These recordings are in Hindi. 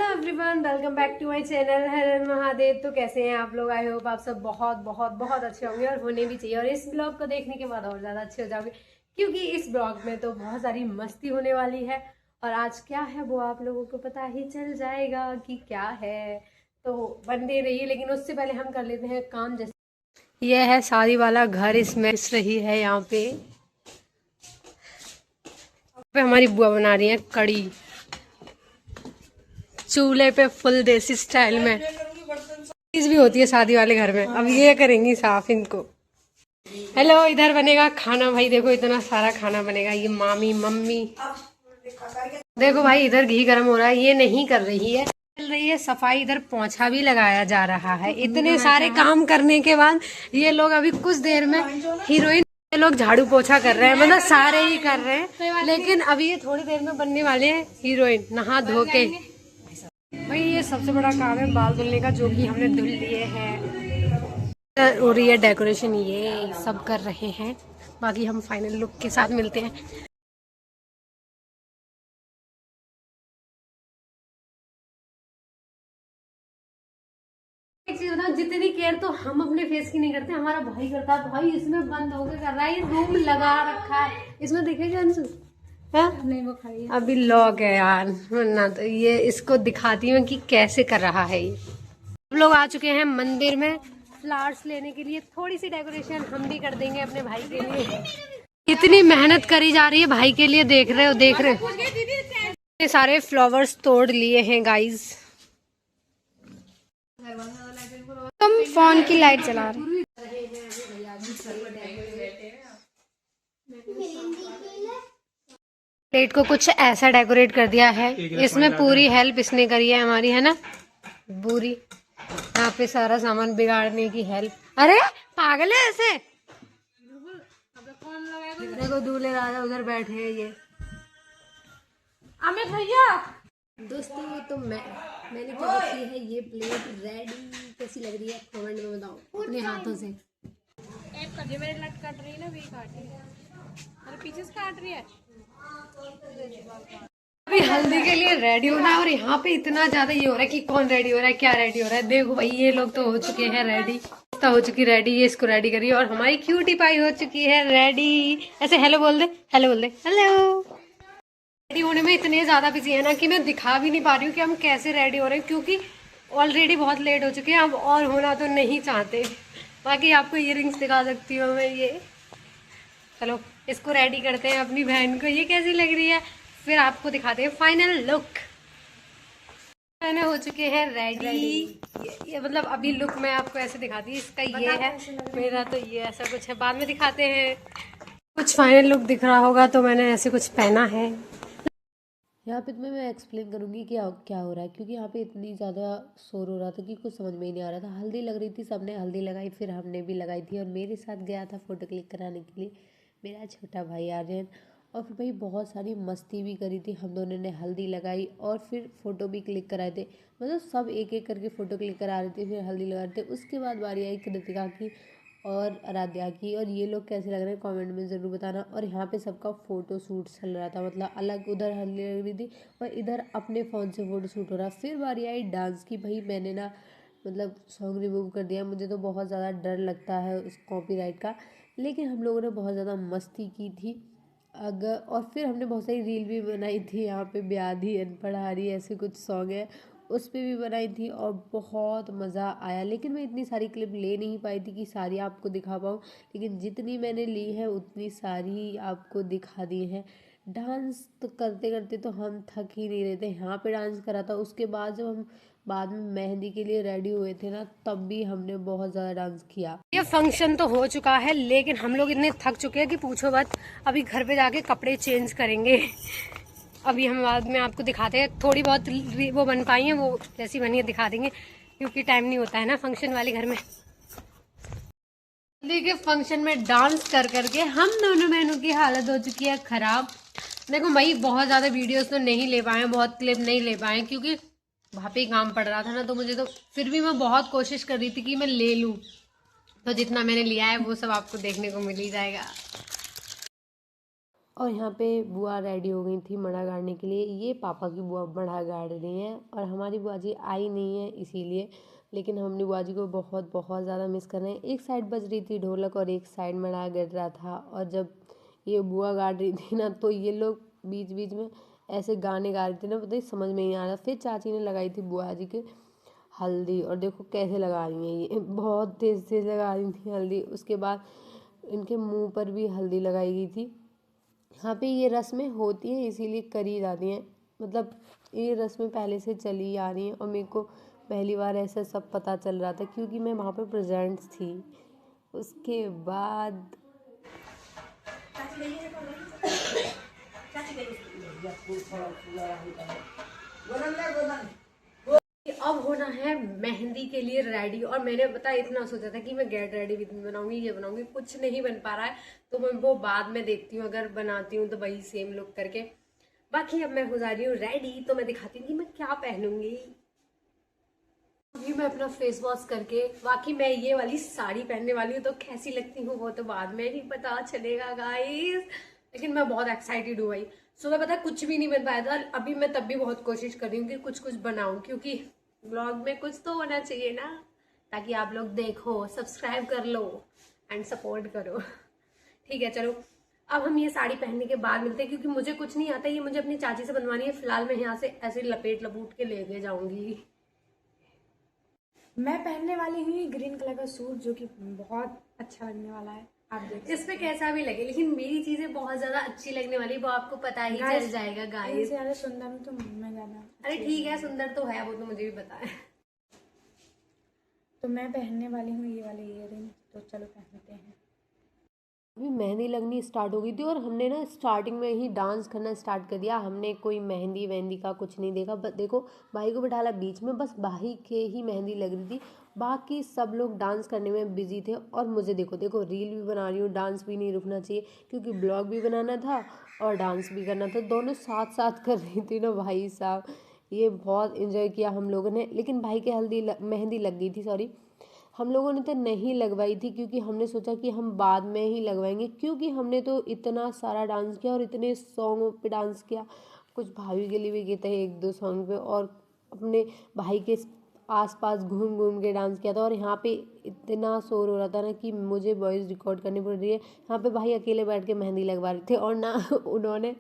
Hello everyone, welcome back to my channel. Har Mahadev. तो कैसे हैं आप लोग? आई होप आप सब बहुत बहुत बहुत अच्छे होंगे और होने भी चाहिए, और इस ब्लॉग को देखने के बाद और ज़्यादा अच्छे हो जाओगे, क्योंकि इस ब्लॉग में तो बहुत सारी मस्ती होने वाली है। और आज क्या है वो आप लोगों को पता ही चल जाएगा कि क्या है, तो बनते रहिए। लेकिन उससे पहले हम कर लेते हैं काम। जैसे यह है शादी वाला घर, इसमें इस रही है यहाँ पे हमारी बुआ बना रही है कड़ी चूल्हे पे, फुल देसी स्टाइल में। चीज भी होती है शादी वाले घर में। अब ये करेंगी साफ इनको। हेलो, इधर बनेगा खाना भाई। देखो इतना सारा खाना बनेगा। ये मामी मम्मी, देखो भाई इधर घी गर्म हो रहा है, ये नहीं कर रही है, चल रही है सफाई। इधर पोंछा भी लगाया जा रहा है। इतने सारे काम करने के बाद ये लोग अभी कुछ देर में हीरोइन, ये लोग झाड़ू पोछा कर रहे हैं, मतलब सारे ही कर रहे हैं। लेकिन अभी ये थोड़ी देर में बनने वाले हैं हीरोइन, नहा धो के। भाई ये सबसे बड़ा काम है बाल धुलने का, जो कि हमने धुल लिए हैं। हो रही है डेकोरेशन, ये सब कर रहे हैं। बाकी हम फाइनल लुक के साथ मिलते हैं। एक चीज बताओ, जितनी केयर तो हम अपने फेस की नहीं करते, हमारा भाई करता है। भाई इसमें बंद होकर कर रहा है, ये रूम लगा रखा है। इसमें देखेगा अंशु है? नहीं वो खाई है। अभी लॉक है यार, वरना तो ये इसको दिखाती हूँ कि कैसे कर रहा है ये। हम लोग आ चुके हैं मंदिर में फ्लावर्स लेने के लिए। थोड़ी सी डेकोरेशन हम भी कर देंगे अपने भाई के लिए। इतनी मेहनत करी जा रही है भाई के लिए, देख रहे हो देख रहे हो। ये सारे फ्लावर्स तोड़ लिए हैं गाइस। तुम फोन की लाइट जला रहे। प्लेट को कुछ ऐसा डेकोरेट कर दिया है। इसमें पूरी हेल्प इसने करी है हमारी, है ना पूरी। यहाँ पे सारा सामान बिगाड़ने की हेल्प। अरे पागल है ऐसे। देखो दूल्हे राजा उधर बैठे हैं। ये अमित भैया दोस्तों, तो मैंने क्या रखी है ये प्लेट रेडी। कैसी लग रही है कमेंट में बताओ अपने हाथों से। मेरे लट काट रही है ना, भी काट रही है, अरे पीछे से काट रही है। अभी हल्दी के लिए रेडी होना है, और यहाँ पे इतना ज्यादा ये हो रहा है कि कौन रेडी हो रहा है, क्या रेडी हो रहा है। देखो भाई ये लोग तो हो चुके हैं रेडी, तो हो चुकी रेडी। ये इसको रेडी करिए, और हमारी क्यूटी पाई हो चुकी है रेडी। ऐसे हेलो बोल दे, हेलो बोल दे, हेलो। रेडी होने में इतने ज्यादा बिजी है ना कि मैं दिखा भी नहीं पा रही हूँ कि हम कैसे रेडी हो रहे हैं, क्योंकि ऑलरेडी बहुत लेट हो चुके हैं। अब और होना तो नहीं चाहते। बाकी आपको इयररिंग्स दिखा सकती हूँ मैं। ये चलो इसको रेडी करते हैं अपनी बहन को, ये कैसी लग रही है, फिर आपको दिखाते हैं फाइनल लुक। मैंने हो चुके हैं रेडी। ये मतलब अभी लुक मैं आपको ऐसे दिखाती हूँ। इसका ये है, मेरा तो ये ऐसा कुछ है, बाद में दिखाते हैं। कुछ फाइनल लुक दिख रहा होगा, तो मैंने ऐसे कुछ पहना है। यहाँ पे तुम्हें मैं एक्सप्लेन करूँगी कि क्या हो रहा है, क्योंकि यहाँ पे इतनी ज़्यादा शोर हो रहा था कि कुछ समझ में ही नहीं आ रहा था। हल्दी लग रही थी, सबने हल्दी लगाई, फिर हमने भी लगाई थी। और मेरे साथ गया था फ़ोटो क्लिक कराने के लिए मेरा छोटा भाई आर्यन। और फिर भाई बहुत सारी मस्ती भी करी थी। हम दोनों ने हल्दी लगाई और फिर फ़ोटो भी क्लिक कराए थे। मतलब सब एक एक करके फ़ोटो क्लिक करा रहे थे, फिर हल्दी लगा रहे थे। उसके बाद बारी आई कृतिका की और आराध्या की। और ये लोग कैसे लग रहे हैं कमेंट में ज़रूर बताना। और यहाँ पे सबका फ़ोटो शूट चल रहा था, मतलब अलग उधर हल्दी लग रही थी और इधर अपने फ़ोन से फ़ोटो शूट हो रहा। फिर बारी आई डांस की। भाई मैंने ना मतलब सॉन्ग रिमूव कर दिया, मुझे तो बहुत ज़्यादा डर लगता है उस कॉपीराइट का। लेकिन हम लोगों ने बहुत ज़्यादा मस्ती की थी अगर। और फिर हमने बहुत सारी रील भी बनाई थी। यहाँ पे ब्याधी अनपढ़ारी ऐसे कुछ सॉन्ग है, उस पर भी बनाई थी और बहुत मज़ा आया। लेकिन मैं इतनी सारी क्लिप ले नहीं पाई थी कि सारी आपको दिखा पाऊँ, लेकिन जितनी मैंने ली है उतनी सारी आपको दिखा दी है। डांस तो करते करते तो हम थक ही नहीं रहे थे। यहाँ पे डांस करा था, उसके बाद जब हम बाद में मेहंदी के लिए रेडी हुए थे ना, तब भी हमने बहुत ज़्यादा डांस किया। ये फंक्शन तो हो चुका है, लेकिन हम लोग इतने थक चुके हैं कि पूछो मत। अभी घर पे जाके कपड़े चेंज करेंगे। अभी हम बाद में आपको दिखाते हैं। थोड़ी बहुत वो बन पाई है, वो जैसी बनी है दिखा देंगे, क्योंकि टाइम नहीं होता है ना फंक्शन वाले घर में। देखिए फंक्शन में डांस कर करके हम दोनों बहनों की हालत हो चुकी है खराब। देखो भाई बहुत ज़्यादा वीडियोस तो नहीं ले पाए, बहुत क्लिप नहीं ले पाए, क्योंकि वहाँ पे ही काम पड़ रहा था ना। तो मुझे तो फिर भी मैं बहुत कोशिश कर रही थी कि मैं ले लूँ, तो जितना मैंने लिया है वो सब आपको देखने को मिल ही जाएगा। और यहाँ पे बुआ रेडी हो गई थी मड़ा गाड़ने के लिए। ये पापा की बुआ मड़ा गाड़ रही हैं और हमारी बुआ जी आई नहीं है इसीलिए, लेकिन हम अपनी बुआ जी को बहुत बहुत ज़्यादा मिस कर रहे हैं। एक साइड बज रही थी ढोलक और एक साइड मड़ा गिर रहा था, और जब ये बुआ गाड़ रही थी ना तो ये लोग बीच बीच में ऐसे गाने गा रहे थे ना, पता नहीं समझ में नहीं आ रहा। फिर चाची ने लगाई थी बुआ जी के हल्दी, और देखो कैसे लगा रही हैं, ये बहुत तेज़ तेज़ लगा रही थी हल्दी। उसके बाद इनके मुंह पर भी हल्दी लगाई गई थी। यहाँ पे ये रस्में होती हैं इसीलिए करी जाती हैं, मतलब ये रस्में पहले से चली आ रही हैं और मेरे को पहली बार ऐसा सब पता चल रहा था क्योंकि मैं वहाँ पे प्रेजेंट थी। उसके बाद अब होना है मेहंदी के लिए रेडी, और मैंने पता इतना सोचा था कि मैं गेट रेडी विद मी बनाऊंगी, ये बनाऊंगी, कुछ नहीं बन पा रहा है तो मैं वो बाद में देखती हूँ, अगर बनाती हूँ तो वही सेम लुक करके। बाकी अब मैं हो जा रही हूँ रेडी, तो मैं दिखाती हूँ कि मैं क्या पहनूंगी। अभी मैं अपना फेस वॉश करके, बाकी मैं ये वाली साड़ी पहनने वाली हूँ, तो कैसी लगती हूँ वो तो बाद में ही पता चलेगा गाइस। लेकिन मैं बहुत एक्साइटेड हूँ भाई। सुबह पता कुछ भी नहीं बन पाया था, अभी मैं तब भी बहुत कोशिश कर रही हूँ कि कुछ कुछ बनाऊं, क्योंकि ब्लॉग में कुछ तो होना चाहिए ना, ताकि आप लोग देखो, सब्सक्राइब कर लो एंड सपोर्ट करो। ठीक है चलो, अब हम ये साड़ी पहनने के बाद मिलते हैं, क्योंकि मुझे कुछ नहीं आता, ये मुझे अपनी चाची से बनवानी है। फिलहाल मैं यहाँ से ऐसे लपेट लपूट के लेके जाऊंगी। मैं पहनने वाली हूँ ग्रीन कलर का सूट, जो कि बहुत अच्छा लगने वाला है। आप देख इस पे कैसा भी लगे, लेकिन मेरी चीजें बहुत ज्यादा अच्छी लगने वाली, वो आपको पता ही चल जाएगा गाइस। ज्यादा सुंदर हूँ तो मैं ज्यादा। अरे ठीक है, सुंदर तो है, वो तो मुझे भी पता है। तो मैं पहनने वाली हूँ ये वाले इयररिंग, तो चलो पहनते हैं। अभी मेहंदी लगनी स्टार्ट हो गई थी और हमने ना स्टार्टिंग में ही डांस करना स्टार्ट कर दिया। हमने कोई मेहंदी वहंदी का कुछ नहीं देखा, बस देखो भाई को बिठाला बीच में, बस भाई के ही मेहंदी लग रही थी, बाकी सब लोग डांस करने में बिजी थे। और मुझे देखो देखो रील भी बना रही हूँ, डांस भी नहीं रुकना चाहिए क्योंकि ब्लॉग भी बनाना था और डांस भी करना था, दोनों साथ साथ कर रही थी ना भाई साहब। ये बहुत इन्जॉय किया हम लोगों ने। लेकिन भाई के मेहंदी लग गई थी, सॉरी, हम लोगों ने तो नहीं लगवाई थी क्योंकि हमने सोचा कि हम बाद में ही लगवाएंगे, क्योंकि हमने तो इतना सारा डांस किया और इतने सॉन्ग पे डांस किया। कुछ भाभी के लिए भी किए थे एक दो सॉन्ग पे, और अपने भाई के आसपास घूम घूम के डांस किया था। और यहाँ पे इतना शोर हो रहा था ना कि मुझे वॉइस रिकॉर्ड करनी पड़ रही है। यहाँ पे भाई अकेले बैठ के मेहंदी लगवा रहे थे और ना उन्होंने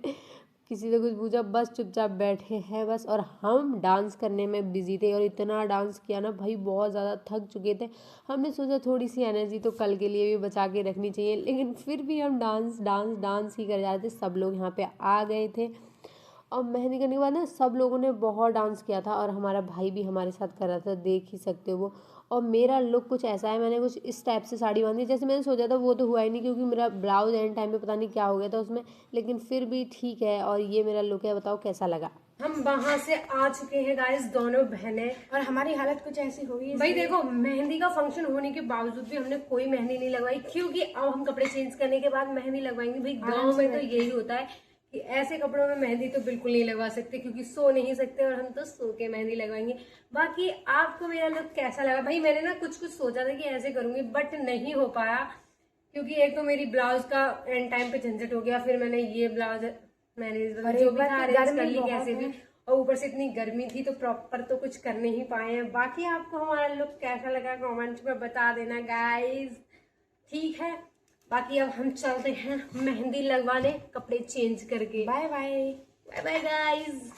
किसी से कुछ पूछा, बस चुपचाप बैठे हैं बस। और हम डांस करने में बिजी थे और इतना डांस किया ना भाई, बहुत ज़्यादा थक चुके थे। हमने सोचा थोड़ी सी एनर्जी तो कल के लिए भी बचा के रखनी चाहिए, लेकिन फिर भी हम डांस डांस डांस ही कर जा रहे थे। सब लोग यहाँ पे आ गए थे और मेहंदी करने के बाद ना सब लोगों ने बहुत डांस किया था और हमारा भाई भी हमारे साथ कर रहा था, देख ही सकते हो वो। और मेरा लुक कुछ ऐसा है, मैंने कुछ इस टाइप से साड़ी बांधी जैसे मैंने सोचा था, वो तो हुआ ही नहीं क्योंकि मेरा ब्लाउज एंड टाइम पे पता नहीं क्या हो गया था उसमें, लेकिन फिर भी ठीक है। और ये मेरा लुक है, बताओ कैसा लगा। हम वहां से आ चुके हैं गाइस, दोनों बहनें, और हमारी हालत कुछ ऐसी हो गई भाई देखो मेहंदी का फंक्शन होने के बावजूद भी हमने कोई मेहंदी नहीं लगवाई, क्योंकि अब हम कपड़े चेंज करने के बाद मेहंदी लगवाएंगे। भाई गांव में तो यही होता है कि ऐसे कपड़ों में मेहंदी तो बिल्कुल नहीं लगवा सकते, क्योंकि सो नहीं सकते, और हम तो सो के मेहंदी लगवाएंगे। बाकी आपको मेरा लुक कैसा लगा? भाई मैंने ना कुछ कुछ सोचा था कि ऐसे करूंगी, बट नहीं हो पाया, क्योंकि एक तो मेरी ब्लाउज का एंड टाइम पे झंझट हो गया, फिर मैंने ये ब्लाउज मैनेज जो भी था अरेंज कर ली कैसे भी, और ऊपर से इतनी गर्मी थी तो प्रॉपर तो कुछ कर नहीं पाए हैं। बाकी आपको हमारा लुक कैसा लगा कमेंट्स में बता देना गाइस, ठीक है। बाकी अब हम चलते हैं मेहंदी लगवाने, कपड़े चेंज करके। Bye bye bye bye guys.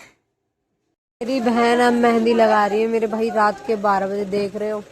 मेरी बहन अब मेहंदी लगा रही है, मेरे भाई रात के 12 बजे, देख रहे हो।